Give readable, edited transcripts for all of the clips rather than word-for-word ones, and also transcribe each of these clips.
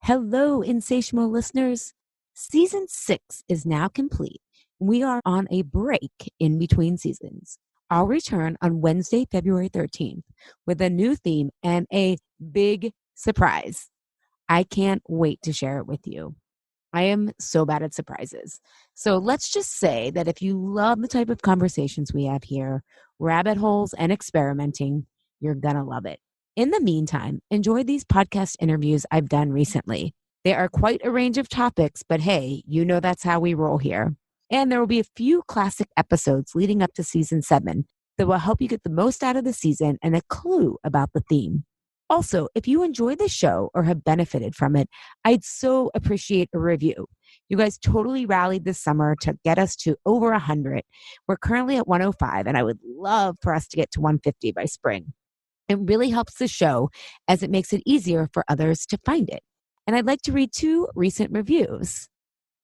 Hello, insatiable listeners. Season 6 is now complete. We are on a break in between seasons. I'll return on Wednesday, February 13th with a new theme and a big surprise. I can't wait to share it with you. I am so bad at surprises. So let's just say that if you love the type of conversations we have here, rabbit holes and experimenting, you're going to love it. In the meantime, enjoy these podcast interviews I've done recently. They are quite a range of topics, but hey, you know that's how we roll here. And there will be a few classic episodes leading up to season 7 that will help you get the most out of the season and a clue about the theme. Also, if you enjoy the show or have benefited from it, I'd so appreciate a review. You guys totally rallied this summer to get us to over 100. We're currently at 105, and I would love for us to get to 150 by spring. It really helps the show as it makes it easier for others to find it. And I'd like to read 2 recent reviews.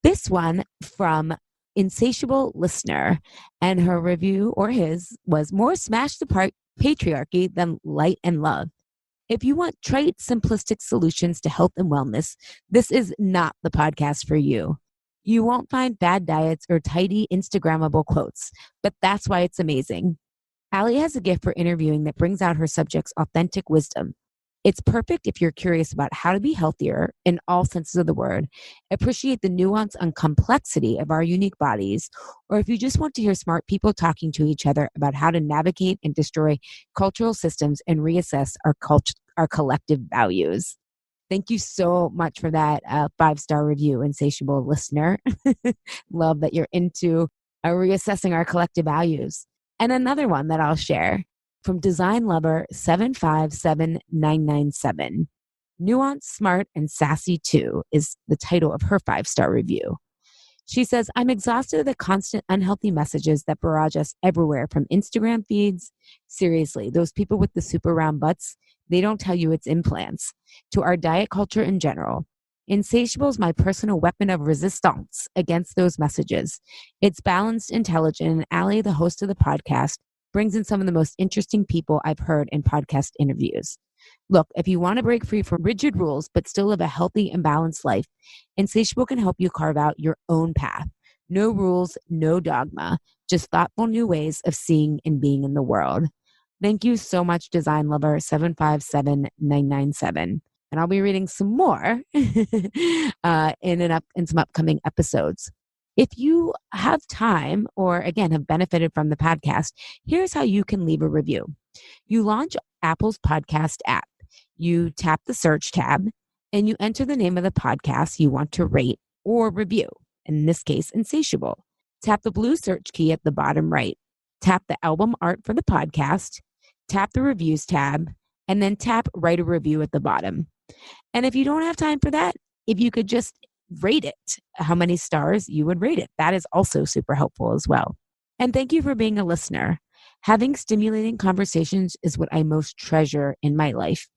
This one from Insatiable Listener, and her review, or his, was more smash the patriarchy than light and love. If you want trite, simplistic solutions to health and wellness, this is not the podcast for you. You won't find bad diets or tidy, Instagrammable quotes, but that's why it's amazing. Allie has a gift for interviewing that brings out her subject's authentic wisdom. It's perfect if you're curious about how to be healthier in all senses of the word, appreciate the nuance and complexity of our unique bodies, or if you just want to hear smart people talking to each other about how to navigate and destroy cultural systems and reassess our collective values. Thank you so much for that 5-star review, Insatiable Listener. Love that you're into reassessing our collective values. And another one that I'll share from Design Lover 757997. Nuanced, Smart, and Sassy Too is the title of her 5-star review. She says, I'm exhausted of the constant unhealthy messages that barrage us everywhere from Instagram feeds. Seriously, those people with the super round butts, they don't tell you it's implants. To our diet culture in general. Insatiable is my personal weapon of resistance against those messages. It's balanced, intelligent, and Allie, the host of the podcast, brings in some of the most interesting people I've heard in podcast interviews. Look, if you want to break free from rigid rules but still live a healthy and balanced life, Insatiable can help you carve out your own path. No rules, no dogma, just thoughtful new ways of seeing and being in the world. Thank you so much, Design Lover 757997. And I'll be reading some more in some upcoming episodes. If you have time or, again, have benefited from the podcast, here's how you can leave a review. You launch Apple's podcast app. You tap the search tab, and you enter the name of the podcast you want to rate or review, in this case, Insatiable. Tap the blue search key at the bottom right. Tap the album art for the podcast. Tap the reviews tab, and then tap write a review at the bottom. And if you don't have time for that, if you could just rate it, how many stars you would rate it. That is also super helpful as well. And thank you for being a listener. Having stimulating conversations is what I most treasure in my life.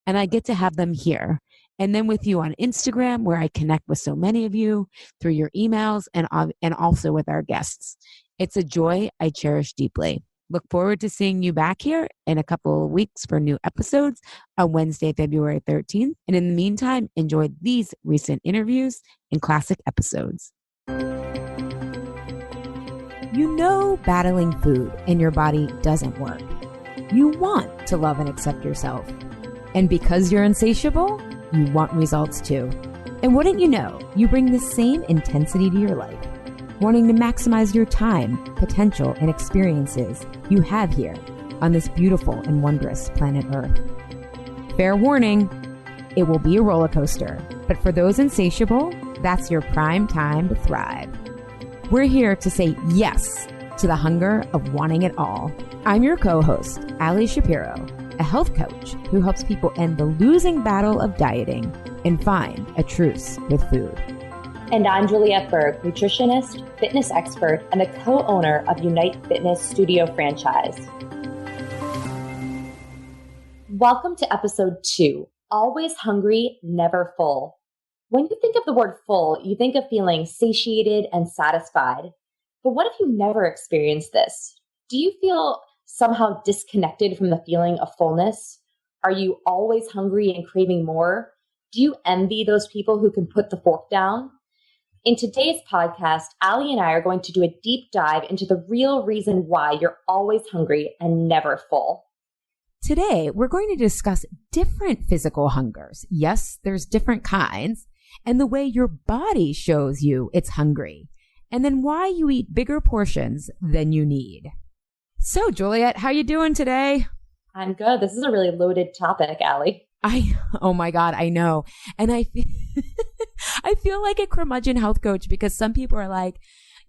And I get to have them here. And then with you on Instagram, where I connect with so many of you through your emails and also with our guests. It's a joy I cherish deeply. Look forward to seeing you back here in a couple of weeks for new episodes on Wednesday, February 13th. And in the meantime, enjoy these recent interviews and classic episodes. You know, battling food in your body doesn't work. You want to love and accept yourself. And because you're insatiable, you want results too. And wouldn't you know, you bring the same intensity to your life, wanting to maximize your time, potential, and experiences you have here on this beautiful and wondrous planet Earth. Fair warning, it will be a roller coaster, but for those insatiable, that's your prime time to thrive. We're here to say yes to the hunger of wanting it all. I'm your co-host, Allie Shapiro, a health coach who helps people end the losing battle of dieting and find a truce with food. And I'm Juliette Berg, nutritionist, fitness expert, and the co-owner of Unite Fitness Studio franchise. Welcome to episode 2, Always Hungry, Never Full. When you think of the word full, you think of feeling satiated and satisfied. But what if you never experienced this? Do you feel somehow disconnected from the feeling of fullness? Are you always hungry and craving more? Do you envy those people who can put the fork down? In today's podcast, Allie and I are going to do a deep dive into the real reason why you're always hungry and never full. Today, we're going to discuss different physical hungers. Yes, there's different kinds, and the way your body shows you it's hungry, and then why you eat bigger portions than you need. So, Juliet, how you doing today? I'm good. This is a really loaded topic, Allie. Oh my God, I know. And I feel like a curmudgeon health coach because some people are like,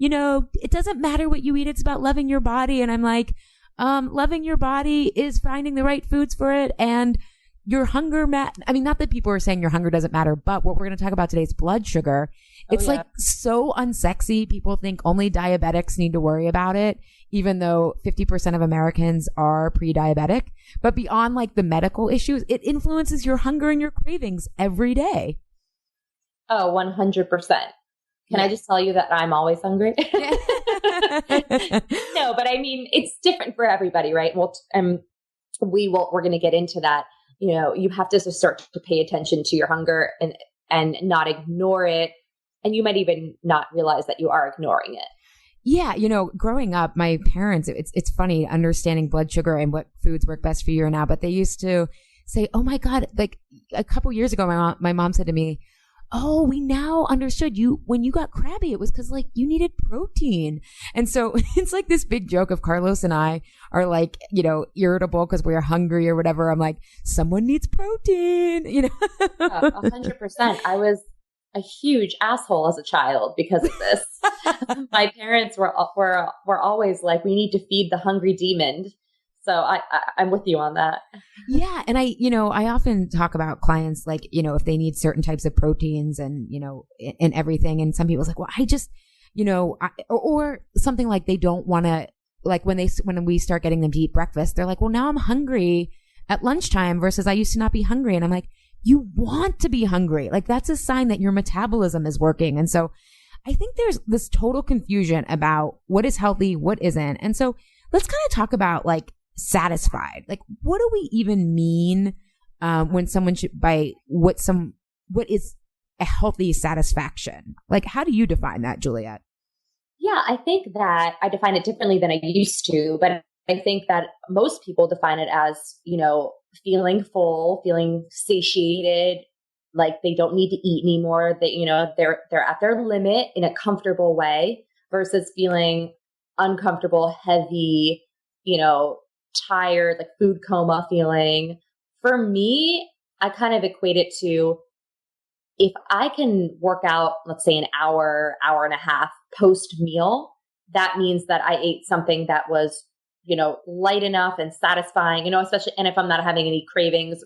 it doesn't matter what you eat. It's about loving your body. And I'm like, loving your body is finding the right foods for it. And your hunger, not that people are saying your hunger doesn't matter, but what we're going to talk about today is blood sugar. It's like so unsexy. People think only diabetics need to worry about it, even though 50% of Americans are pre-diabetic. But beyond like the medical issues, it influences your hunger and your cravings every day. Oh, 100%. Can I just tell you that I'm always hungry? No, but I mean, it's different for everybody, right? Well, we're going to get into that. You have to start to pay attention to your hunger and not ignore it. And you might even not realize that you are ignoring it. Yeah. Growing up, my parents, it's funny understanding blood sugar and what foods work best for you now, but they used to say, oh my God, like a couple years ago, my mom said to me, oh, we now understood when you got crabby, it was because like you needed protein. And so it's like this big joke of Carlos and I are like, irritable because we're hungry or whatever. I'm like, someone needs protein, 100%. I was a huge asshole as a child because of this. My parents were always like, we need to feed the hungry demon. So I'm with you on that. Yeah. And I often talk about clients, like, if they need certain types of proteins and, and everything. And some people's like, well, I just, or something like they don't want to, like when we start getting them to eat breakfast, they're like, well, now I'm hungry at lunchtime versus I used to not be hungry. And I'm like, you want to be hungry. Like that's a sign that your metabolism is working. And so I think there's this total confusion about what is healthy, what isn't. And so let's kind of talk about like satisfied. Like what do we even mean when someone should what is a healthy satisfaction? Like how do you define that, Juliet? Yeah, I think that I define it differently than I used to, but I think that most people define it as, feeling full, feeling satiated, like they don't need to eat anymore. That, they're at their limit in a comfortable way versus feeling uncomfortable, heavy, tired, like food coma feeling. For me, I kind of equate it to if I can work out, let's say an hour and a half post meal, that means that I ate something that was light enough and satisfying, especially, and if I'm not having any cravings,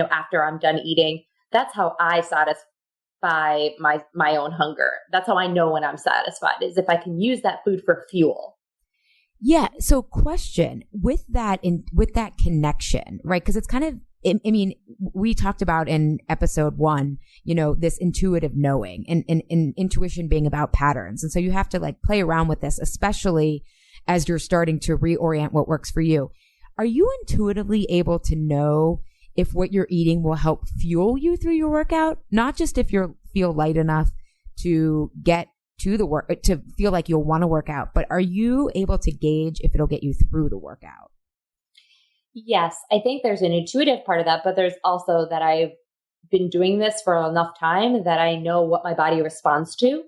after I'm done eating, that's how I satisfy my own hunger. That's how I know when I'm satisfied, is if I can use that food for fuel. Yeah. So question with that connection, right? Because it's kind of, I mean, we talked about in episode 1, this intuitive knowing and intuition being about patterns. And so you have to like play around with this, especially as you're starting to reorient what works for you. Are you intuitively able to know if what you're eating will help fuel you through your workout? Not just if you feel light enough to get to the work, to feel like you'll want to work out, but are you able to gauge if it'll get you through the workout? Yes, I think there's an intuitive part of that, but there's also that I've been doing this for enough time that I know what my body responds to.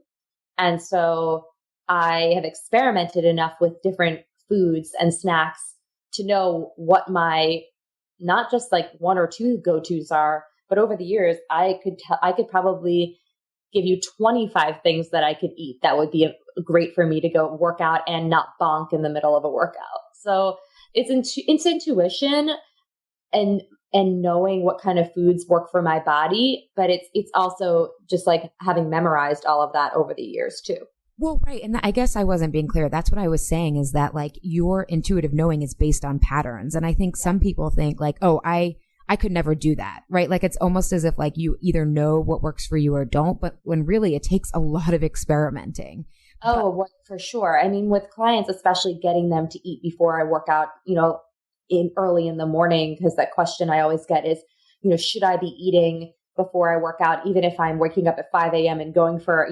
And so I have experimented enough with different foods and snacks to know what my, not just like 1 or 2 go-tos are, but over the years, I could probably give you 25 things that I could eat that would be great for me to go work out and not bonk in the middle of a workout. So it's intuition and knowing what kind of foods work for my body, but it's also just like having memorized all of that over the years too. Well, right. And I guess I wasn't being clear. That's what I was saying, is that like your intuitive knowing is based on patterns. And I think some people think like, oh, I could never do that, right? Like it's almost as if like you either know what works for you or don't, but when really it takes a lot of experimenting. Oh, for sure. I mean, with clients, especially getting them to eat before I work out, early in the morning, because that question I always get is, should I be eating before I work out, even if I'm waking up at 5 a.m. and going for,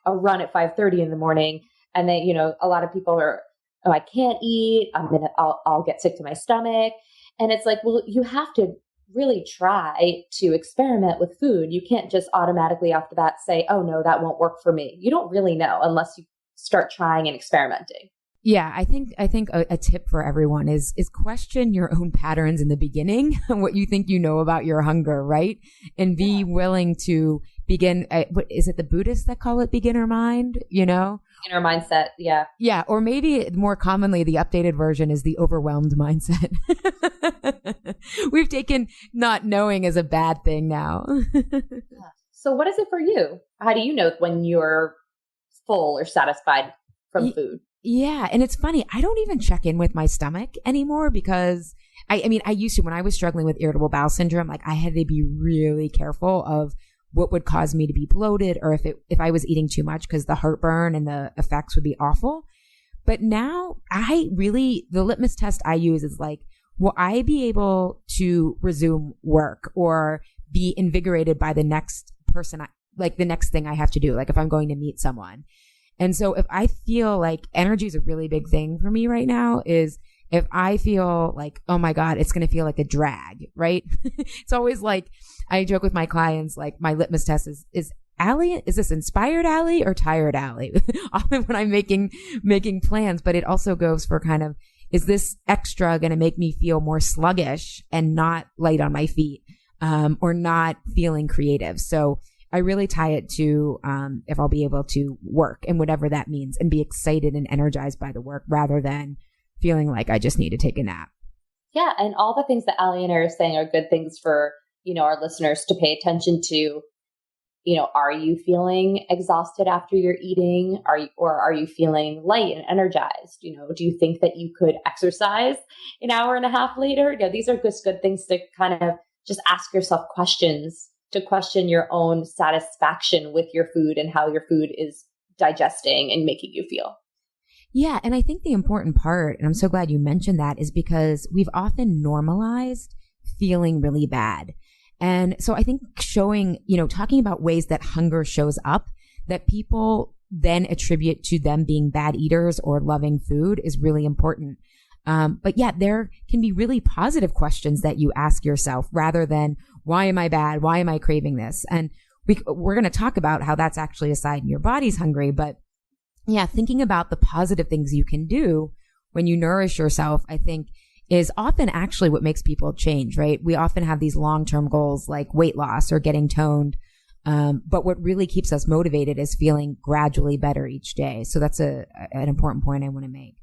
a run at 5:30 in the morning. And then, a lot of people are, oh, I can't eat. I'll get sick to my stomach. And it's like, well, you have to really try to experiment with food. You can't just automatically off the bat say, oh no, that won't work for me. You don't really know unless you start trying and experimenting. Yeah, I think a tip for everyone is question your own patterns in the beginning, what you think you know about your hunger, right? And be willing to begin. What is it? The Buddhists that call it beginner mind, Inner mindset. Yeah. Yeah, or maybe more commonly, the updated version is the overwhelmed mindset. We've taken not knowing as a bad thing now. So, what is it for you? How do you know when you're full or satisfied from food? Yeah. And it's funny. I don't even check in with my stomach anymore because I mean, I used to, when I was struggling with irritable bowel syndrome, like I had to be really careful of what would cause me to be bloated or if I was eating too much because the heartburn and the effects would be awful. But now the litmus test I use is like, will I be able to resume work or be invigorated by the next person, like the next thing I have to do, like if I'm going to meet someone. And so if I feel like energy is a really big thing for me right now is if I feel like, oh my God, it's going to feel like a drag, right? It's always like, I joke with my clients, like my litmus test is Allie, is this inspired Allie or tired Allie? Often when I'm making plans, but it also goes for kind of, is this extra going to make me feel more sluggish and not light on my feet, or not feeling creative? So I really tie it to if I'll be able to work and whatever that means and be excited and energized by the work rather than feeling like I just need to take a nap. Yeah. And all the things that Ali and I are saying are good things for, our listeners to pay attention to. Are you feeling exhausted after you're eating? Are you feeling light and energized? Do you think that you could exercise an hour and a half later? These are just good things to kind of just ask yourself questions, to question your own satisfaction with your food and how your food is digesting and making you feel. Yeah. And I think the important part, and I'm so glad you mentioned that, is because we've often normalized feeling really bad. And so I think talking about ways that hunger shows up that people then attribute to them being bad eaters or loving food is really important. But yeah, there can be really positive questions that you ask yourself rather than, why am I bad? Why am I craving this? And we're going to talk about how that's actually a sign your body's hungry. But yeah, thinking about the positive things you can do when you nourish yourself, I think is often actually what makes people change, right? We often have these long-term goals like weight loss or getting toned. But what really keeps us motivated is feeling gradually better each day. So that's an important point I want to make.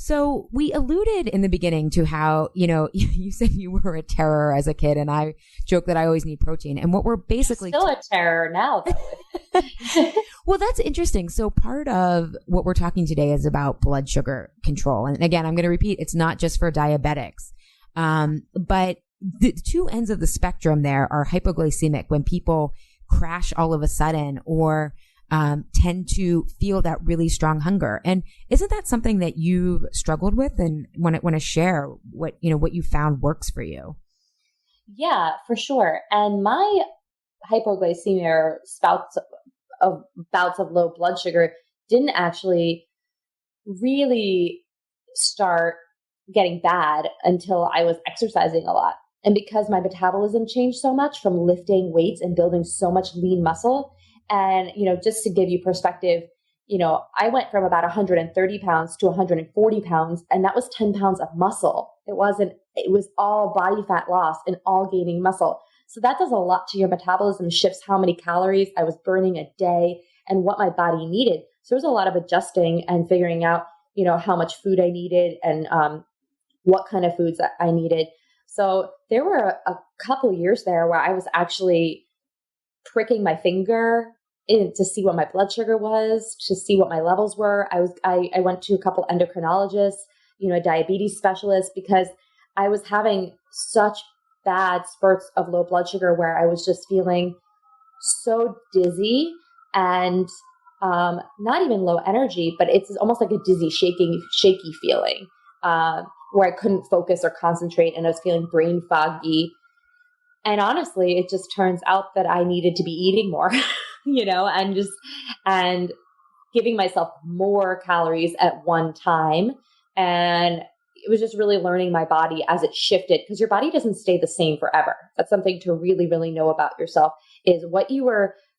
So we alluded in the beginning to how, you said you were a terror as a kid, and I joke that I always need protein. And what we're basically still a terror now, though. Well, that's interesting. So part of what we're talking today is about blood sugar control. And again, I'm going to repeat, it's not just for diabetics. But the two ends of the spectrum there are hypoglycemic, when people crash all of a sudden or tend to feel that really strong hunger. And isn't that something that you've struggled with and want to share what you found works for you? Yeah, for sure. And my hypoglycemia or bouts of low blood sugar didn't actually really start getting bad until I was exercising a lot. And because my metabolism changed so much from lifting weights and building so much lean muscle, and, just to give you perspective, I went from about 130 pounds to 140 pounds, and that was 10 pounds of muscle. It was all body fat loss and all gaining muscle. So that does a lot to your metabolism, shifts how many calories I was burning a day and what my body needed. So there was a lot of adjusting and figuring out, how much food I needed and what kind of foods that I needed. So there were a couple years there where I was actually pricking my finger in to see what my blood sugar was, to see what my levels were. I went to a couple endocrinologists, a diabetes specialist, because I was having such bad spurts of low blood sugar where I was just feeling so dizzy and not even low energy, but it's almost like a dizzy, shaky feeling where I couldn't focus or concentrate, and I was feeling brain foggy. And honestly, it just turns out that I needed to be eating more, and giving myself more calories at one time. And it was just really learning my body as it shifted, because your body doesn't stay the same forever. That's something to really, really know about yourself, is what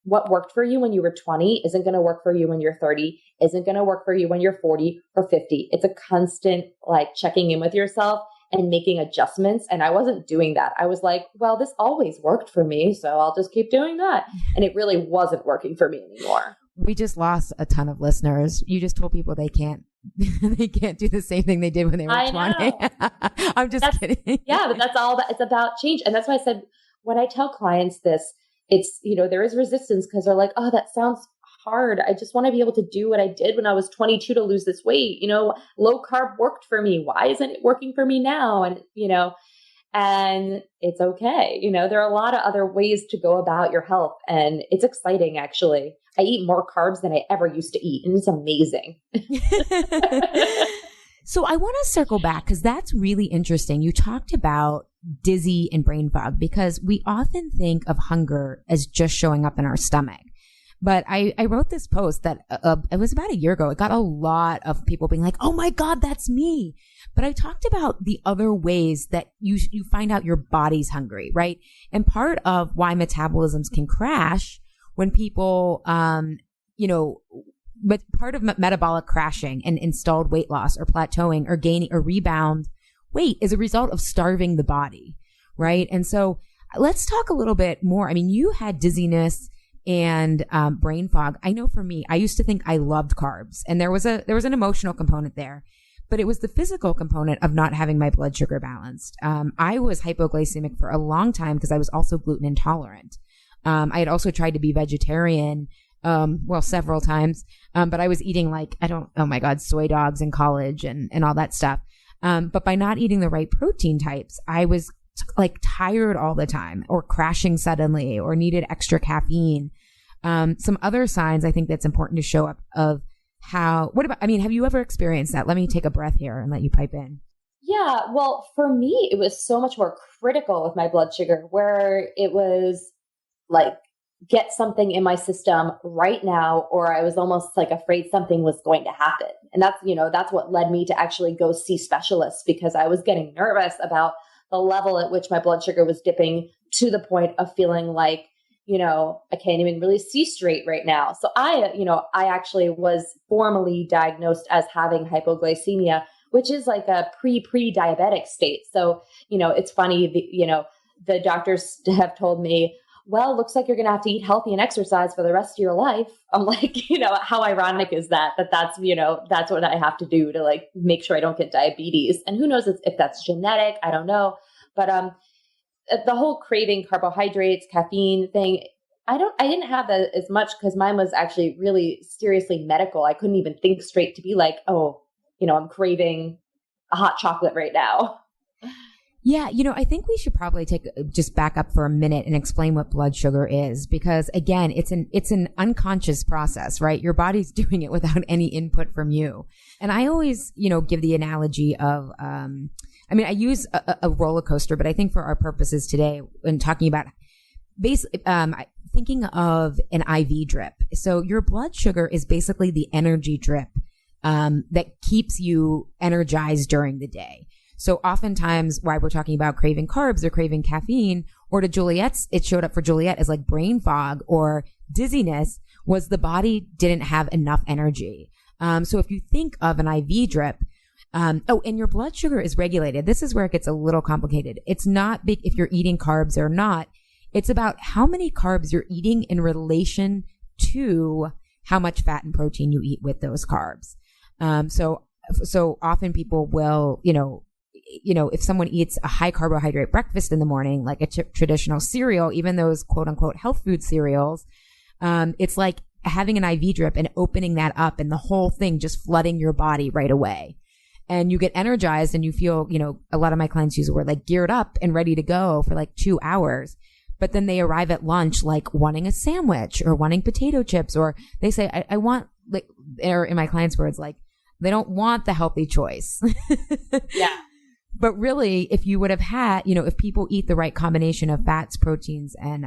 worked for you when you were 20 isn't going to work for you when you're 30, isn't going to work for you when you're 40 or 50. It's a constant like checking in with yourself and making adjustments. And I wasn't doing that. I was like, well, this always worked for me, so I'll just keep doing that. And it really wasn't working for me anymore. We just lost a ton of listeners. You just told people they can't do the same thing they did when they were 20. I'm just kidding. Yeah, but that's all it's about change. And that's why I said, when I tell clients this, it's, there is resistance because they're like, oh, that sounds hard. I just want to be able to do what I did when I was 22 to lose this weight. Low carb worked for me. Why isn't it working for me now? And it's okay. There are a lot of other ways to go about your health, and it's exciting, actually. I eat more carbs than I ever used to eat, and it's amazing. So I want to circle back, because that's really interesting. You talked about dizzy and brain fog, because we often think of hunger as just showing up in our stomach. But I wrote this post that it was about a year ago. It got a lot of people being like, oh my God, that's me. But I talked about the other ways that you find out your body's hungry, right? And part of why metabolisms can crash when people, but part of metabolic crashing and installed weight loss or plateauing or gaining or rebound weight is a result of starving the body, right? And so let's talk a little bit more. I mean, you had dizziness and brain fog. I know for me, I used to think I loved carbs, and there was an emotional component there, but it was the physical component of not having my blood sugar balanced. I was hypoglycemic for a long time because I was also gluten intolerant. I had also tried to be vegetarian, several times. But I was eating soy dogs in college and all that stuff. But by not eating the right protein types, I was tired all the time, or crashing suddenly, or needed extra caffeine. Some other signs I think that's important to show up of have you ever experienced that? Let me take a breath here and let you pipe in. Yeah. Well, for me, it was so much more critical with my blood sugar, where it was like, get something in my system right now, or I was almost afraid something was going to happen. And that's what led me to actually go see specialists, because I was getting nervous about the level at which my blood sugar was dipping, to the point of feeling like, I can't even really see straight right now. So I actually was formally diagnosed as having hypoglycemia, which is like a pre-diabetic state. So, it's funny, the doctors have told me, well, looks like you're going to have to eat healthy and exercise for the rest of your life. I'm like, how ironic is that's what I have to do to make sure I don't get diabetes. And who knows if that's genetic, I don't know. But the whole craving carbohydrates, caffeine thing, I didn't have that as much, because mine was actually really seriously medical. I couldn't even think straight to be like, oh, I'm craving a hot chocolate right now. Yeah, I think we should probably just back up for a minute and explain what blood sugar is, because again, it's an unconscious process, right? Your body's doing it without any input from you. And I always, give the analogy of, I use a roller coaster, but I think for our purposes today, when talking about thinking of an IV drip. So your blood sugar is basically the energy drip, that keeps you energized during the day. So oftentimes why we're talking about craving carbs or craving caffeine, or it showed up for Juliet as brain fog or dizziness, was the body didn't have enough energy. So if you think of an IV drip, and your blood sugar is regulated. This is where it gets a little complicated. It's not big if you're eating carbs or not. It's about how many carbs you're eating in relation to how much fat and protein you eat with those carbs. So often people will, if someone eats a high carbohydrate breakfast in the morning, like a traditional cereal, even those quote unquote health food cereals, it's like having an IV drip and opening that up and the whole thing just flooding your body right away. And you get energized and you feel, a lot of my clients use the word geared up and ready to go for 2 hours. But then they arrive at lunch wanting a sandwich or wanting potato chips, or they say, I want, or in my clients' words, they don't want the healthy choice. Yeah. But really, if you would have had, if people eat the right combination of fats, proteins, and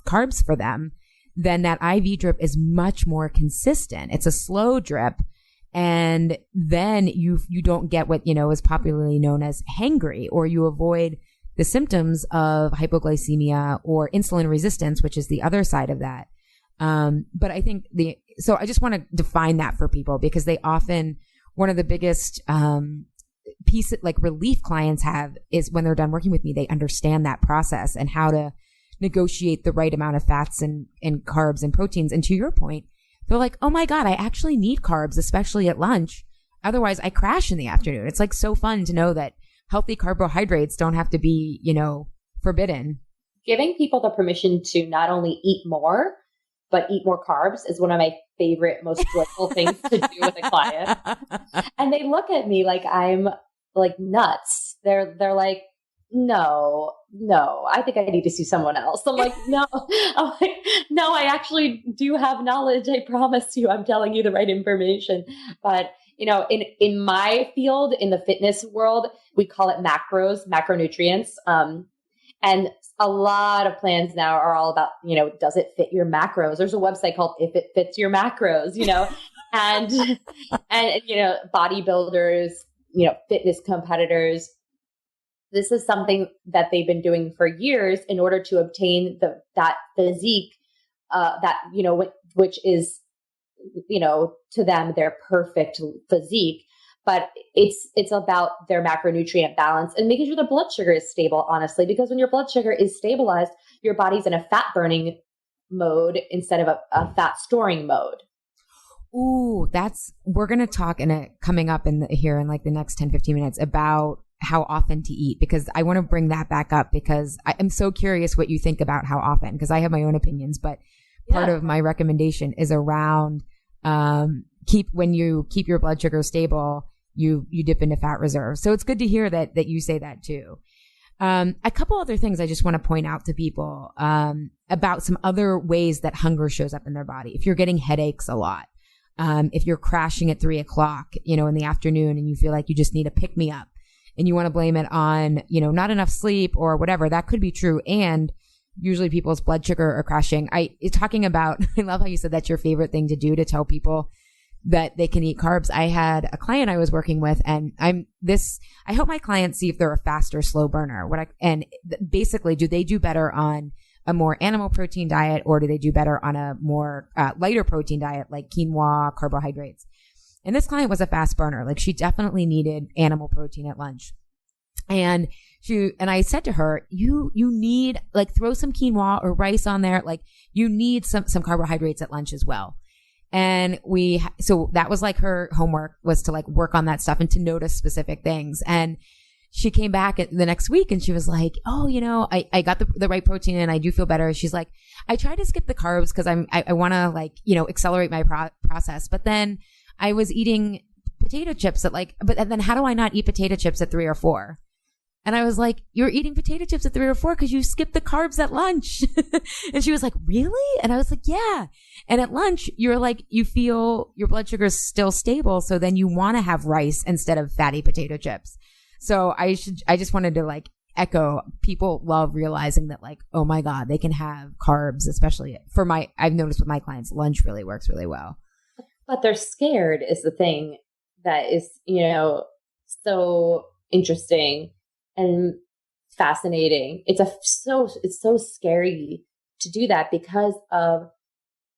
carbs for them, then that IV drip is much more consistent. It's a slow drip. And then you don't get what, is popularly known as hangry, or you avoid the symptoms of hypoglycemia or insulin resistance, which is the other side of that. But I think so I just want to define that for people, because they often, one of the biggest, relief clients have is when they're done working with me, they understand that process and how to negotiate the right amount of fats and carbs and proteins. And to your point, they're like, oh my God, I actually need carbs, especially at lunch. Otherwise I crash in the afternoon. It's like so fun to know that healthy carbohydrates don't have to be, forbidden. Giving people the permission to not only eat more, but eat more carbs is one of my favorite, most joyful things to do with a client. And they look at me like I'm like nuts. They're like, no, I think I need to see someone else. I'm like, no, I actually do have knowledge. I promise you, I'm telling you the right information. But, in my field, in the fitness world, we call it macronutrients. And a lot of plans now are all about, does it fit your macros? There's a website called If It Fits Your Macros, and bodybuilders, fitness competitors. This is something that they've been doing for years in order to obtain that physique, which is, to them, their perfect physique. But it's about their macronutrient balance and making sure the blood sugar is stable, honestly, because when your blood sugar is stabilized, your body's in a fat burning mode instead of a fat storing mode. Ooh, we're going to talk coming up here in like the next 10, 15 minutes about how often to eat, because I want to bring that back up, because I am so curious what you think about how often, because I have my own opinions, but part of my recommendation is around, when you keep your blood sugar stable, you dip into fat reserve. So it's good to hear that you say that too. A couple other things I just want to point out to people, about some other ways that hunger shows up in their body. If you're getting headaches a lot, if you're crashing at 3:00, in the afternoon, and you feel like you just need a pick me up, and you want to blame it on, not enough sleep or whatever, that could be true. And usually people's blood sugar are crashing. I love how you said that's your favorite thing to do, to tell people that they can eat carbs. I had a client I was working with, and I help my clients see if they're a fast or slow burner. Basically, do they do better on a more animal protein diet, or do they do better on a more lighter protein diet like quinoa, carbohydrates? And this client was a fast burner. Like, she definitely needed animal protein at lunch. And I said to her, you need, like, throw some quinoa or rice on there. Like, you need some carbohydrates at lunch as well. And so that was like her homework, was to like work on that stuff and to notice specific things. And she came back the next week and she was like, oh, I got the right protein and I do feel better. She's like, I tried to skip the carbs because I want to, like, accelerate my process. But then I was eating potato chips but then how do I not eat potato chips at 3 or 4? And I was like, you're eating potato chips at 3 or 4 because you skipped the carbs at lunch. And she was like, really? And I was like, yeah. And at lunch, you're like, you feel your blood sugar is still stable. So then you want to have rice instead of fatty potato chips. So I just wanted to like echo, people love realizing that, like, oh my God, they can have carbs, especially I've noticed with my clients, lunch really works really well. But they're scared is the thing that is, so interesting and fascinating. It's so scary to do that because of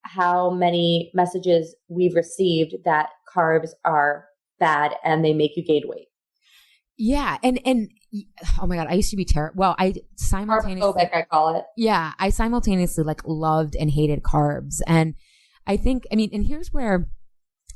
how many messages we've received that carbs are bad and they make you gain weight. Yeah. And oh my God, I used to be terrible. Well, I call it. Yeah. I simultaneously like loved and hated carbs. And and here's where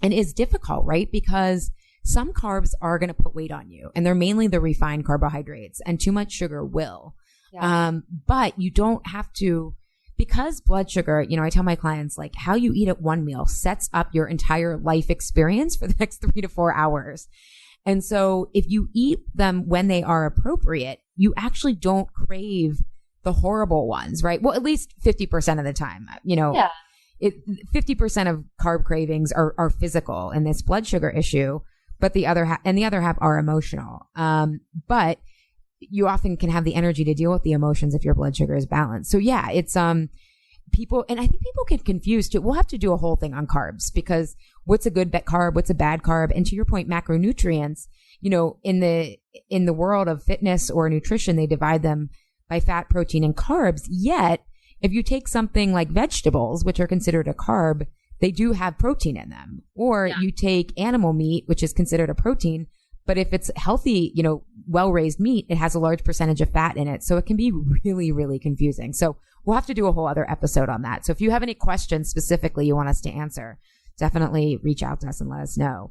it is difficult, right? Because some carbs are going to put weight on you, and they're mainly the refined carbohydrates, and too much sugar will. Yeah. But you don't have to, because blood sugar, I tell my clients, like, how you eat at one meal sets up your entire life experience for the next 3 to 4 hours. And so if you eat them when they are appropriate, you actually don't crave the horrible ones, right? Well, at least 50% of the time, Yeah. 50% of carb cravings are physical in this blood sugar issue. but the other half are emotional. But you often can have the energy to deal with the emotions if your blood sugar is balanced. So yeah, it's, people, and I think people get confused too. We'll have to do a whole thing on carbs, because what's a good carb? What's a bad carb? And to your point, macronutrients, in the world of fitness or nutrition, they divide them by fat, protein, and carbs. Yet, if you take something like vegetables, which are considered a carb, they do have protein in them. Or you take animal meat, which is considered a protein, but if it's healthy, well-raised meat, it has a large percentage of fat in it. So it can be really, really confusing. So we'll have to do a whole other episode on that. So if you have any questions specifically you want us to answer, definitely reach out to us and let us know.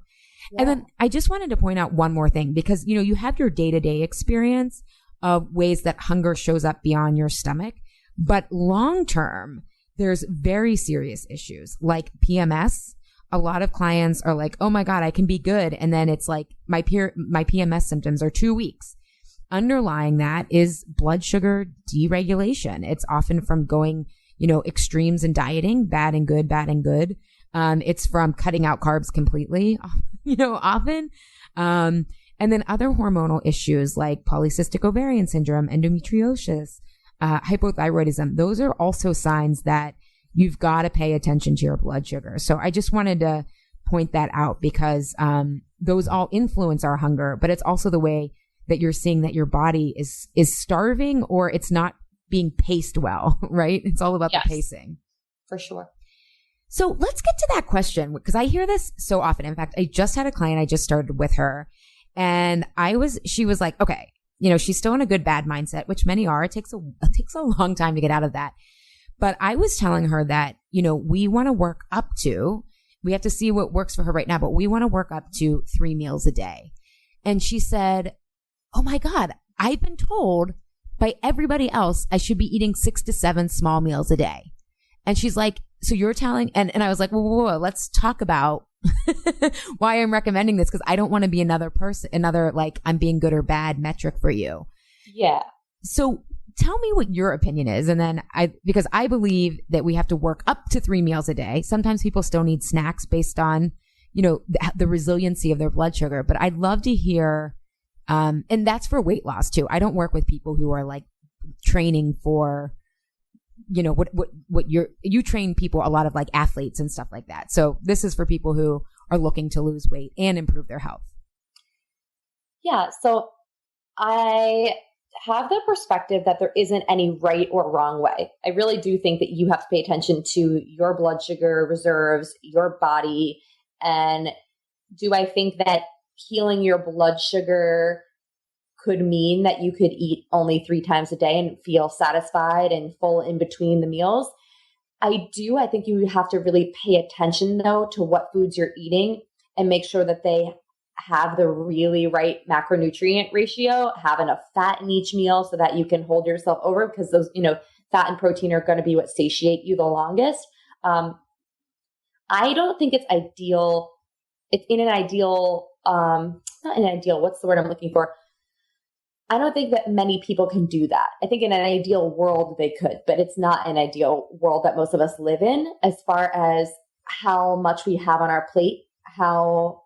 Yeah. And then I just wanted to point out one more thing, because, you have your day-to-day experience of ways that hunger shows up beyond your stomach. But long-term, there's very serious issues like PMS. A lot of clients are like, oh my God, I can be good. And then it's like my PMS symptoms are 2 weeks. Underlying that is blood sugar deregulation. It's often from going, extremes in dieting, bad and good, bad and good. It's from cutting out carbs completely, often. And then other hormonal issues like polycystic ovarian syndrome, endometriosis, hypothyroidism. Those are also signs that you've got to pay attention to your blood sugar. So I just wanted to point that out, because those all influence our hunger, but it's also the way that you're seeing that your body is starving, or it's not being paced well, right? It's all about the pacing. For sure. So let's get to that question, because I hear this so often. In fact, I just had a client, I just started with her, and she was like, okay, she's still in a good bad mindset, which many are. It takes a long time to get out of that. But I was telling her that, we want to work up to, we have to see what works for her right now, but we want to work up to 3 meals a day. And she said, oh my God, I've been told by everybody else I should be eating 6 to 7 small meals a day. And she's like, so you're telling, and I was like, whoa, let's talk about why I'm recommending this, because I don't want to be another like I'm being good or bad metric for you. Yeah. So tell me what your opinion is. And then because I believe that we have to work up to 3 meals a day. Sometimes people still need snacks based on, the resiliency of their blood sugar. But I'd love to hear, and that's for weight loss too. I don't work with people who are like training for, you train people, a lot of like athletes and stuff like that. So this is for people who are looking to lose weight and improve their health. Yeah. So I have the perspective that there isn't any right or wrong way. I really do think that you have to pay attention to your blood sugar reserves, your body. And do I think that healing your blood sugar could mean that you could eat only 3 times a day and feel satisfied and full in between the meals? I do. I think you have to really pay attention, though, to what foods you're eating and make sure that they have the really right macronutrient ratio, have enough fat in each meal so that you can hold yourself over, because those, fat and protein are going to be what satiate you the longest. I don't think it's ideal. It's in an ideal, not an ideal, what's the word I'm looking for? I don't think that many people can do that. I think in an ideal world they could, but it's not an ideal world that most of us live in, as far as how much we have on our plate, how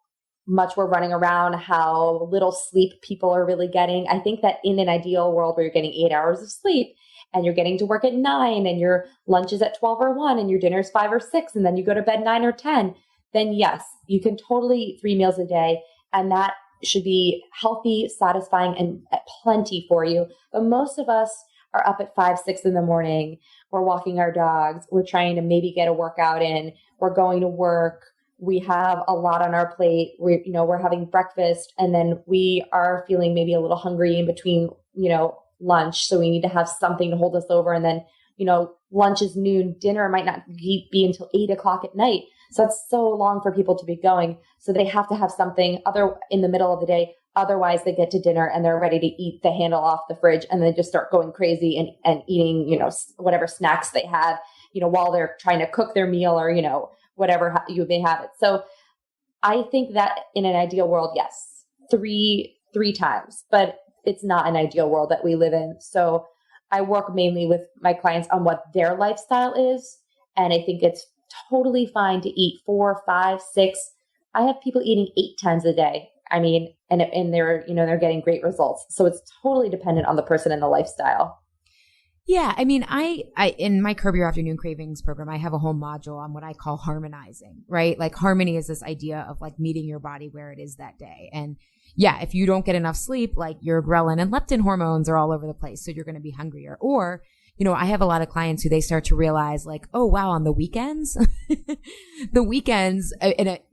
much we're running around, how little sleep people are really getting. I think that in an ideal world where you're getting 8 hours of sleep and you're getting to work at 9 and your lunch is at 12 or 1 and your dinner is 5 or 6 and then you go to bed 9 or 10, then yes, you can totally eat 3 meals a day, and that should be healthy, satisfying, and plenty for you. But most of us are up at 5, 6 in the morning. We're walking our dogs. We're trying to maybe get a workout in. We're going to work. We have a lot on our plate. We're having breakfast, and then we are feeling maybe a little hungry in between, lunch. So we need to have something to hold us over. And then, lunch is noon. Dinner might not be until 8 o'clock at night. So that's so long for people to be going. So they have to have something other in the middle of the day. Otherwise, they get to dinner and they're ready to eat the handle off the fridge, and they just start going crazy and eating, whatever snacks they have, while they're trying to cook their meal, or, whatever you may have it. So I think that in an ideal world, yes, three times, but it's not an ideal world that we live in. So I work mainly with my clients on what their lifestyle is. And I think it's totally fine to eat 4, 5, 6. I have people eating 8 times a day. I mean, and they're getting great results. So it's totally dependent on the person and the lifestyle. Yeah, I mean, I in my Curb Your Afternoon Cravings program, I have a whole module on what I call harmonizing, right? Like harmony is this idea of like meeting your body where it is that day. And yeah, if you don't get enough sleep, like your ghrelin and leptin hormones are all over the place. So you're going to be hungrier. Or, I have a lot of clients who they start to realize like, oh, wow, on the weekends,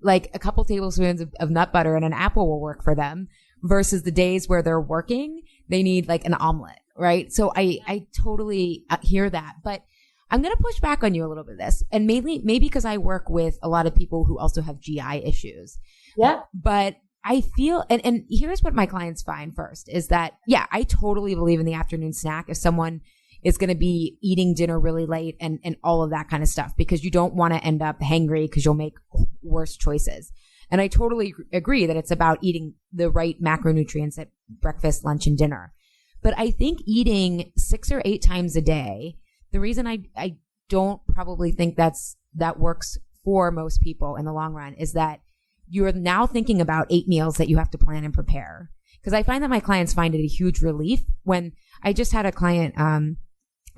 like a couple tablespoons of nut butter and an apple will work for them versus the days where they're working, they need like an omelet. Right. So I totally hear that, but I'm going to push back on you a little bit of this, and maybe because I work with a lot of people who also have GI issues. Yeah. But I feel, and here's what my clients find first is that, yeah, I totally believe in the afternoon snack if someone is going to be eating dinner really late and all of that kind of stuff, because you don't want to end up hangry because you'll make worse choices. And I totally agree that it's about eating the right macronutrients at breakfast, lunch, and dinner. But I think eating 6 or 8 times a day, the reason I don't probably think that works for most people in the long run is that you're now thinking about 8 meals that you have to plan and prepare. Because I find that my clients find it a huge relief. When I just had a client, and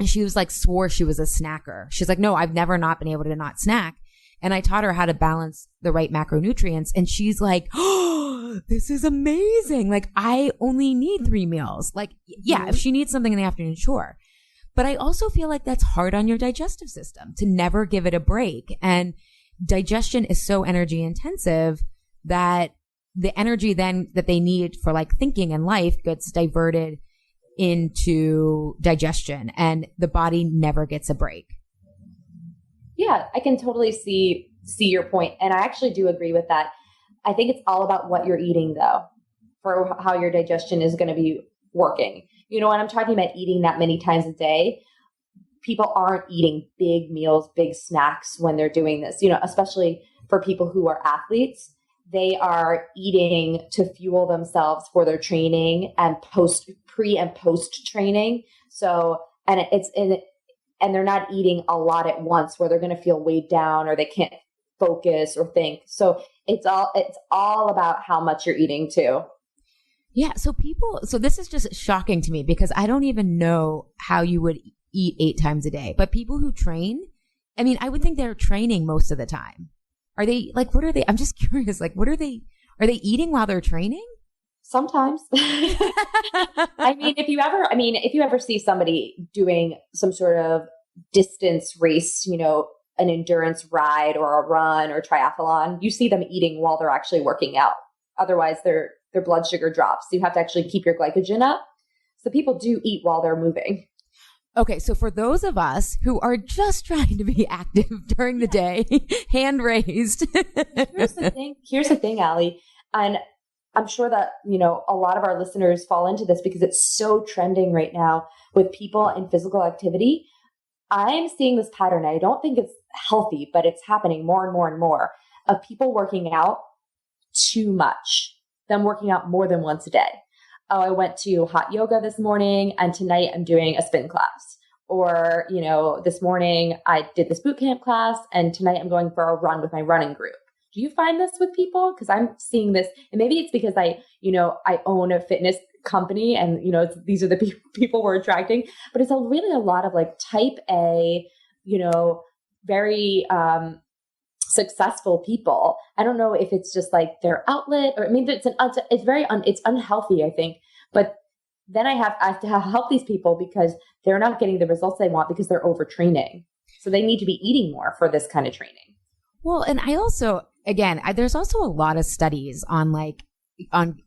she was like, swore she was a snacker. She's like, no, I've never not been able to not snack. And I taught her how to balance the right macronutrients. And she's like, oh, this is amazing. Like, I only need 3 meals. Like, yeah, if she needs something in the afternoon, sure. But I also feel like that's hard on your digestive system to never give it a break. And digestion is so energy intensive that the energy then that they need for like thinking and life gets diverted into digestion, and the body never gets a break. Yeah, I can totally see your point. And I actually do agree with that. I think it's all about what you're eating though, for how your digestion is going to be working. When I'm talking about eating that many times a day, people aren't eating big meals, big snacks when they're doing this, especially for people who are athletes. They are eating to fuel themselves for their training and pre and post training. So, and they're not eating a lot at once where they're going to feel weighed down or they can't focus or think. So it's all about how much you're eating too. Yeah. So this is just shocking to me because I don't even know how you would eat 8 times a day, but people who train, I mean, I would think they're training most of the time. Are they like, what are they? I'm just curious. Like, are they eating while they're training? Sometimes. If you ever see somebody doing some sort of distance race, an endurance ride or a run or triathlon, you see them eating while they're actually working out. Otherwise their blood sugar drops. So you have to actually keep your glycogen up. So people do eat while they're moving. Okay, so for those of us who are just trying to be active during the day, hand raised. Here's the thing, Allie. And I'm sure that, a lot of our listeners fall into this because it's so trending right now with people in physical activity. I'm seeing this pattern. I don't think it's healthy, but it's happening more and more and more of people working out too much, them working out more than once a day. Oh, I went to hot yoga this morning and tonight I'm doing a spin class. Or, this morning I did this boot camp class and tonight I'm going for a run with my running group. Do you find this with people? Because I'm seeing this, and maybe it's because I own a fitness company and, these are the people we're attracting, but it's really a lot of like type A, very, successful people. I don't know if it's just like their outlet or it's unhealthy, I think. But then I have to help these people because they're not getting the results they want because they're overtraining. So they need to be eating more for this kind of training. Well, and I also, again, there's also a lot of studies on I'm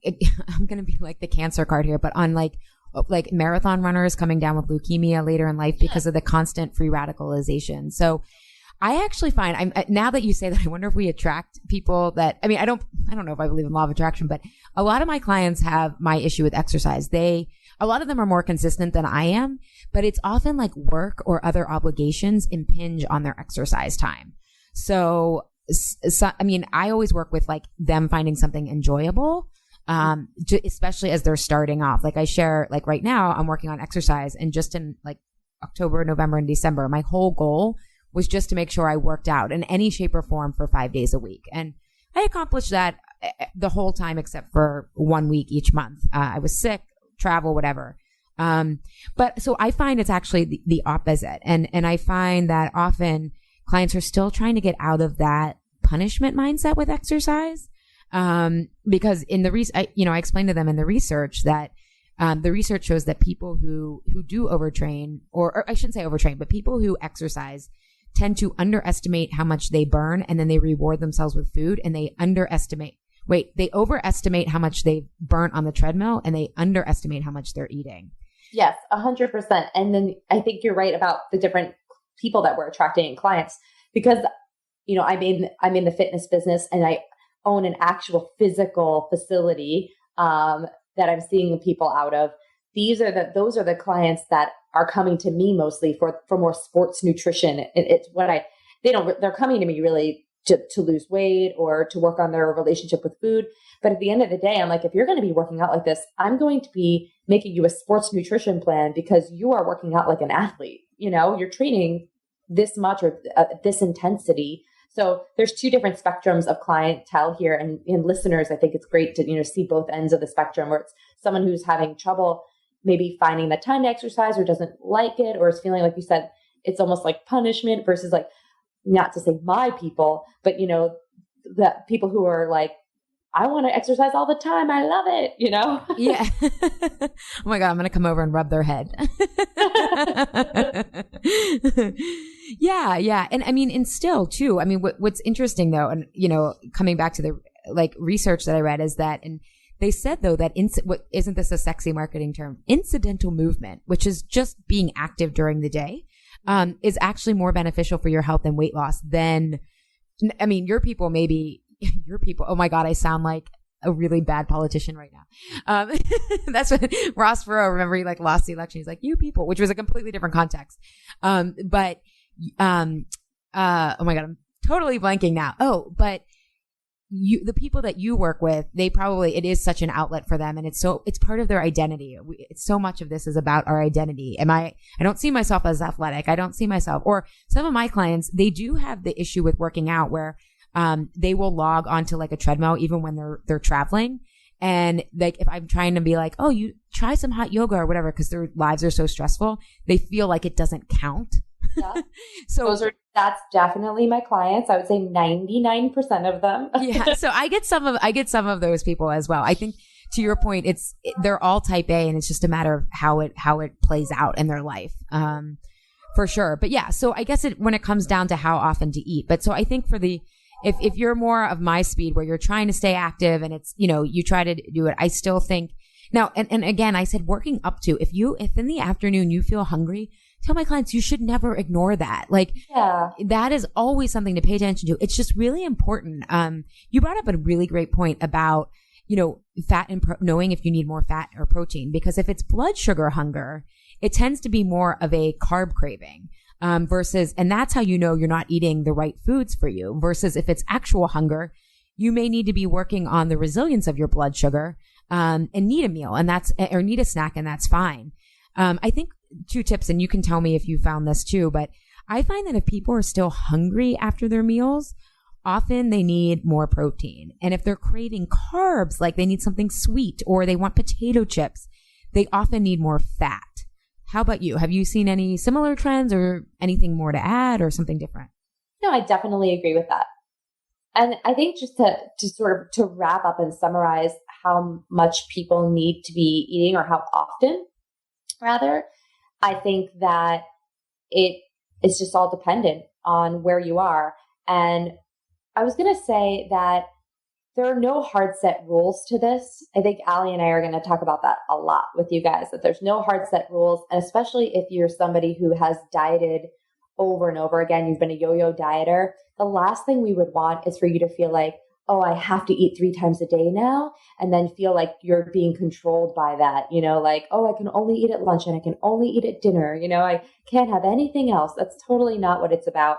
going to be like the cancer card here, but on like marathon runners coming down with leukemia later in life because of the constant free radicalization. So I actually find now that you say that, I wonder if we attract people that, I don't know if I believe in law of attraction, but a lot of my clients have my issue with exercise. A lot of them are more consistent than I am, but it's often like work or other obligations impinge on their exercise time. So I always work with like them finding something enjoyable, especially as they're starting off. Like I share, like right now I'm working on exercise, and just in like October, November, and December, my whole goal was just to make sure I worked out in any shape or form for 5 days a week. And I accomplished that the whole time except for 1 week each month. I was sick, travel, whatever. But so I find it's actually the opposite. And I find that often clients are still trying to get out of that punishment mindset with exercise. Because in the I explained to them in the research that, the research shows that people who do overtrain, or I shouldn't say overtrain, but people who exercise tend to underestimate how much they burn, and then they reward themselves with food, and they overestimate how much they burn on the treadmill, and they underestimate how much they're eating. Yes, 100%. And then I think you're right about the different people that we're attracting in clients, because, I'm in the fitness business, and I own an actual physical facility, that I'm seeing people out of. Those are the clients that are coming to me mostly for more sports nutrition. They're coming to me really to lose weight or to work on their relationship with food. But at the end of the day, I'm like, if you're going to be working out like this, I'm going to be making you a sports nutrition plan, because you are working out like an athlete. You're training this much or this intensity. So there's two different spectrums of clientele here, and in listeners, I think it's great to, see both ends of the spectrum, where it's someone who's having trouble maybe finding the time to exercise, or doesn't like it, or is feeling, like you said, it's almost like punishment, versus, like, not to say my people, but, the people who are like, I want to exercise all the time. I love it, Yeah. Oh my God, I'm going to come over and rub their head. Yeah. And I mean, and still too, I mean, what's interesting though, and, coming back to the research that I read, is that, and they said though that isn't this a sexy marketing term? Incidental movement, which is just being active during the day, is actually more beneficial for your health and weight loss than, I mean, your people, oh my God, I sound like a really bad politician right now. That's what Ross Perot, remember, he lost the election. He's like, you people, which was a completely different context. Oh my God, I'm totally blanking now. Oh, but the people that you work with, it is such an outlet for them. And it's part of their identity. So much of this is about our identity. I don't see myself as athletic. I don't see myself, or some of my clients, they do have the issue with working out where they will log onto a treadmill even when they're traveling. And if I'm trying to be like, oh, you try some hot yoga or whatever, because their lives are so stressful, they feel like it doesn't count. Yeah. That's definitely my clients. I would say 99% of them. Yeah. So I get some of those people as well. I think, to your point, they're all type A, and it's just a matter of how it plays out in their life. For sure. But yeah, so I guess when it comes down to how often to eat. But so I think if you're more of my speed, where you're trying to stay active and it's, you try to do it, I still think now, and again, I said working up to, if in the afternoon you feel hungry, tell my clients you should never ignore that. That is always something to pay attention to. It's just really important. You brought up a really great point about, fat and knowing if you need more fat or protein, because if it's blood sugar hunger, it tends to be more of a carb craving. Versus, and that's how you're not eating the right foods for you, versus if it's actual hunger, you may need to be working on the resilience of your blood sugar, and need a meal, or need a snack, and that's fine. I think 2 tips, and you can tell me if you found this too, but I find that if people are still hungry after their meals, often they need more protein. And if they're craving carbs, like they need something sweet or they want potato chips, they often need more fat. How about you? Have you seen any similar trends, or anything more to add, or something different? No, I definitely agree with that. And I think just to wrap up and summarize how much people need to be eating, or how often, rather, I think that it is just all dependent on where you are. And I was going to say that there are no hard set rules to this. I think Allie and I are going to talk about that a lot with you guys, that there's no hard set rules. And especially if you're somebody who has dieted over and over again, you've been a yo-yo dieter, the last thing we would want is for you to feel like, oh, I have to eat 3 times a day now, and then feel like you're being controlled by that, like, oh, I can only eat at lunch and I can only eat at dinner, I can't have anything else. That's totally not what it's about.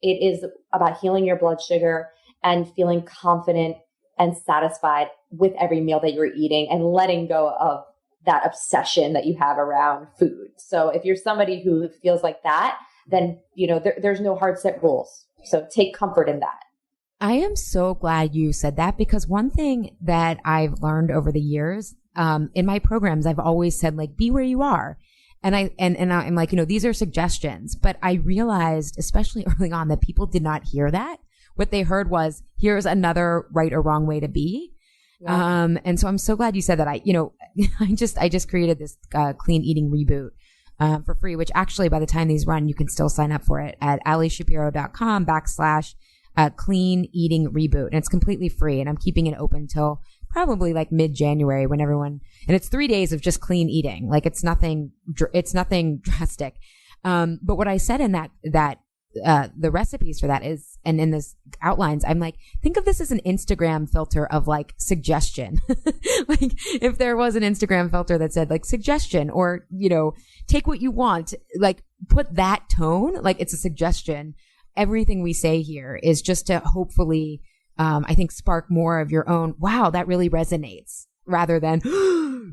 It is about healing your blood sugar and feeling confident and satisfied with every meal that you're eating, and letting go of that obsession that you have around food. So if you're somebody who feels like that, then, there's no hard set rules. So take comfort in that. I am so glad you said that, because one thing that I've learned over the years, in my programs, I've always said, like, be where you are. And I'm like, these are suggestions, but I realized, especially early on, that people did not hear that. What they heard was, here's another right or wrong way to be. Yeah. And so I'm so glad you said that. I just created this, clean eating reboot, for free, which actually by the time these run, you can still sign up for it at alishapiro.com/ clean eating reboot. And it's completely free. And I'm keeping it open till probably like mid-January, when everyone, and it's 3 days of just clean eating. Like it's nothing drastic. But what I said in that, the recipes for that is, and in this outlines, I'm like, think of this as an Instagram filter of like suggestion. Like if there was an Instagram filter that said like suggestion, or, take what you want, like put that tone, like it's a suggestion. Everything we say here is just to hopefully, I think, spark more of your own, wow, that really resonates, rather than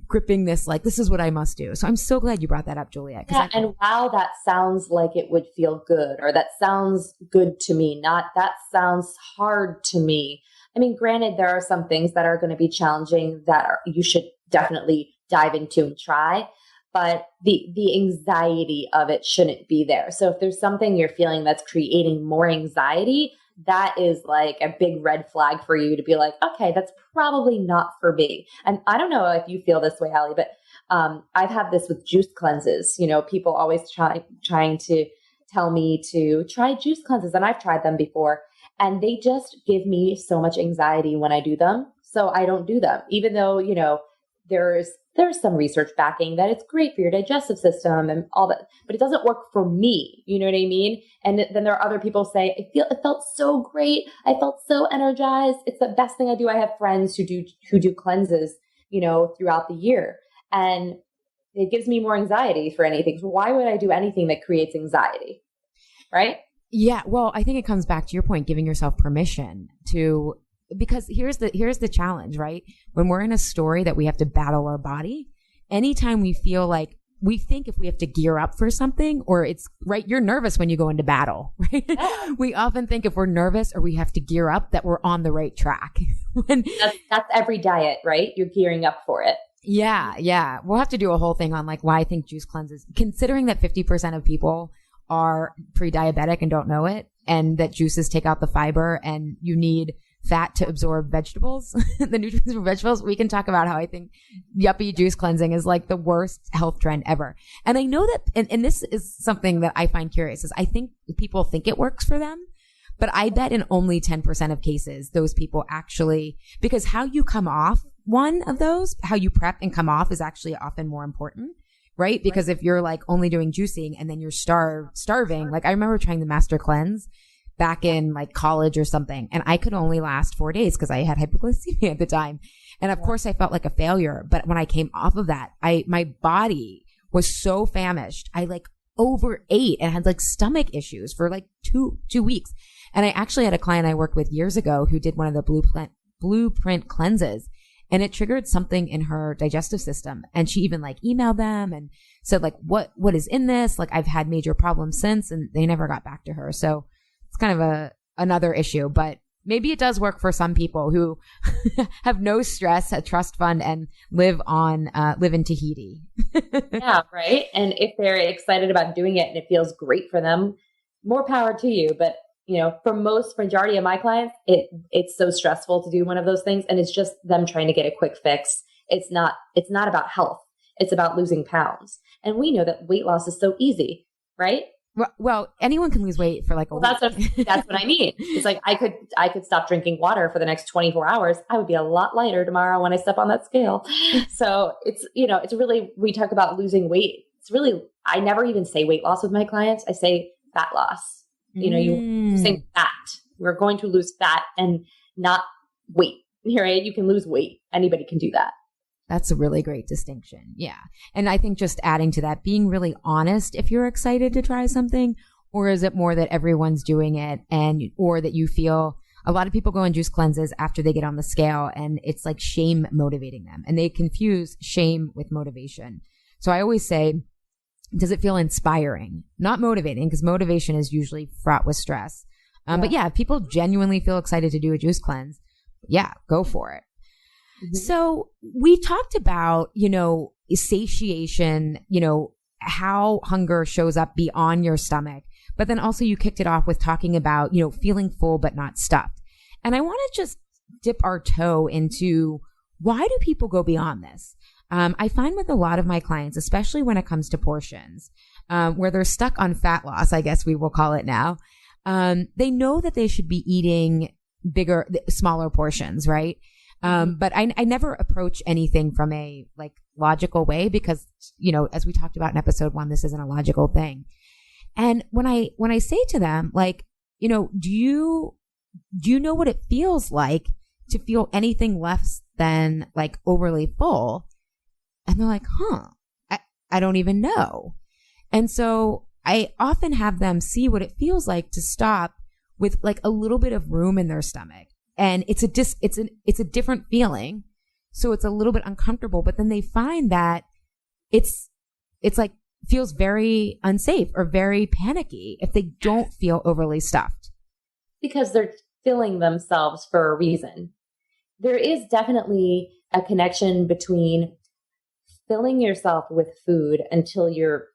gripping this, like, this is what I must do. So I'm so glad you brought that up, Juliet. Yeah, and wow, that sounds like it would feel good, or that sounds good to me, not that sounds hard to me. I mean, granted, there are some things that are going to be challenging that you should definitely dive into and try, but the anxiety of it shouldn't be there. So if there's something you're feeling that's creating more anxiety, that is like a big red flag for you to be like, okay, that's probably not for me. And I don't know if you feel this way, Allie, but I've had this with juice cleanses. People always trying to tell me to try juice cleanses, and I've tried them before, and they just give me so much anxiety when I do them. So I don't do them, even though, there's some research backing that it's great for your digestive system and all that, but it doesn't work for me. You know what I mean? And then there are other people say, it felt so great. I felt so energized. It's the best thing I do. I have friends who do cleanses, throughout the year, and it gives me more anxiety for anything. So why would I do anything that creates anxiety? Right? Yeah. Well, I think it comes back to your point, giving yourself permission to, because here's the challenge, right? When we're in a story that we have to battle our body, anytime we feel like, we think if we have to gear up for something, or it's right, you're nervous when you go into battle, right? Yeah. We often think if we're nervous or we have to gear up, that we're on the right track. That's every diet, right? You're gearing up for it. Yeah. Yeah. We'll have to do a whole thing on like why I think juice cleanses, considering that 50% of people are pre-diabetic and don't know it, and that juices take out the fiber and you need fat to absorb vegetables, the nutrients from vegetables. We can talk about how I think yuppie juice cleansing is like the worst health trend ever. And I know that, and this is something that I find curious, is I think people think it works for them, but I bet in only 10% of cases, those people actually, because how you come off one of those, how you prep and come off, is actually often more important. Right? Because if you're like only doing juicing and then you're starving, like I remember trying the Master Cleanse back in like college or something, and I could only last 4 days because I had hypoglycemia at the time. And of course I felt like a failure. But when I came off of that, my body was so famished. I like overate and had like stomach issues for like two weeks. And I actually had a client I worked with years ago who did one of the blueprint cleanses, and it triggered something in her digestive system. And she even like emailed them and said like, what is in this? Like I've had major problems since, and they never got back to her. So it's kind of another issue, but maybe it does work for some people who have no stress, a trust fund, and live in Tahiti. Yeah. Right. And if they're excited about doing it and it feels great for them, more power to you. But for majority of my clients, it's so stressful to do one of those things. And it's just them trying to get a quick fix. It's not about health. It's about losing pounds. And we know that weight loss is so easy, right? Well, anyone can lose weight for like a week. That's what I mean. It's like, I could stop drinking water for the next 24 hours. I would be a lot lighter tomorrow when I step on that scale. So it's really, we talk about losing weight. It's really, I never even say weight loss with my clients. I say fat loss. You say fat. We're going to lose fat and not weight. Right? You can lose weight. Anybody can do that. That's a really great distinction. Yeah. And I think just adding to that, being really honest if you're excited to try something, or is it more that everyone's doing it, or that you feel a lot of people go on juice cleanses after they get on the scale and it's like shame motivating them, and they confuse shame with motivation. So I always say, does it feel inspiring? Not motivating, because motivation is usually fraught with stress. But yeah, if people genuinely feel excited to do a juice cleanse, yeah, go for it. Mm-hmm. So we talked about, satiation, how hunger shows up beyond your stomach. But then also you kicked it off with talking about, feeling full but not stuffed. And I want to just dip our toe into, why do people go beyond this? I find with a lot of my clients, especially when it comes to portions, where they're stuck on fat loss, I guess we will call it now. They know that they should be eating smaller portions, right? But I never approach anything from a logical way because, as we talked about in episode 1, this isn't a logical thing. And when I say to them, do you know what it feels like to feel anything less than overly full? And they're like, I don't even know. And so I often have them see what it feels like to stop with a little bit of room in their stomach. And it's a different feeling. So it's a little bit uncomfortable, but then they find that it's feels very unsafe or very panicky if they don't feel overly stuffed. Because they're filling themselves for a reason. There is definitely a connection between filling yourself with food until you're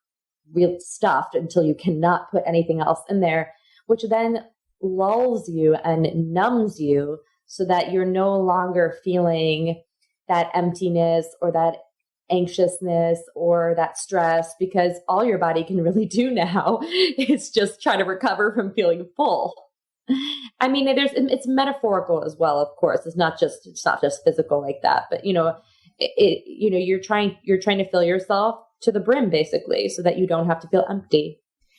real stuffed, until you cannot put anything else in there, which then lulls you and numbs you so that you're no longer feeling that emptiness or that anxiousness or that stress, because all your body can really do now is just try to recover from feeling full. I mean, it's metaphorical as well, of course. It's not just physical like that, but you're trying to fill yourself to the brim basically so that you don't have to feel empty.